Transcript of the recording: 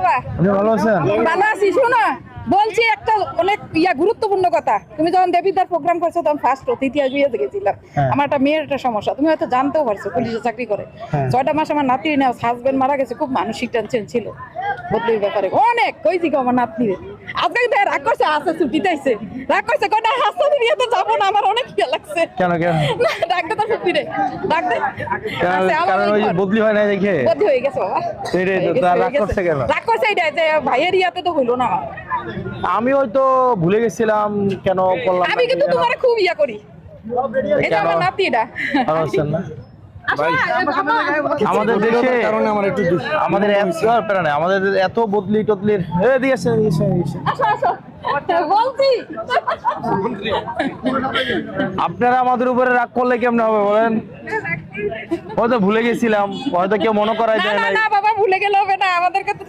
বাবা? আপনি ভালো আছেন? ভালো আছি। শোনো, বলছি একটা অনেক গুরুত্বপূর্ণ কথা। তুমি যখন দেবীদার প্রোগ্রাম করছো তখন ফার্স্ট ইতিহাস বিয়ে গেছিলাম। হ্যাঁ। আমার একটা মেয়ের একটা সমস্যা, তুমি হয়তো জানতেও পারছো, পুলিশে চাকরি করে। হ্যাঁ। 6টা মাস আমার নাতির না হাজবেন্ড মারা গেছে, খুব মানসিক টেনশন ছিল বদলির ব্যাপারে অনেক। কইছি গো আমার নাতনি আজকে কিন্তু রাগ করছে, আছে ছুটিতে আইছে, রাগ করছে কয়টা হাসতে নিয়ে তো যাবো না, আমার অনেক ইয়ে লাগছে। কেন কেন? না, ডাকতে তো ছুটি রে, ডাকতে কারণ ওই যে বদলি হয় না দেখে বদলি হয়ে গেছে বাবা। এটাই তো, তার রাগ করছে কেন? রাগ করছে এটা যে ভাইয়ের ইয়াতে তো হইলো না। আমি হয়তো ভুলে গেছিলাম কেন করলাম না, আমি কিন্তু কেন? তোমার খুব ইয়া করি, এটা কেন? আমার নাতি এটা। ভালো আছেন না? আসো, আমাদের দেশে কারণে আমার একটু আমাদের আমাদের এত বদলি টদলির দিয়েছে আসো, আসো, বলছি। আপনারা আমাদের উপরে রাগ করলে কেমনে হবে বলেন? হয়তো ভুলে গেছিলাম, হয়তো কেউ মনে করাই না দেয় না নাই। না বাবা, ভুলে গেলে হবে না, আমাদেরকে তো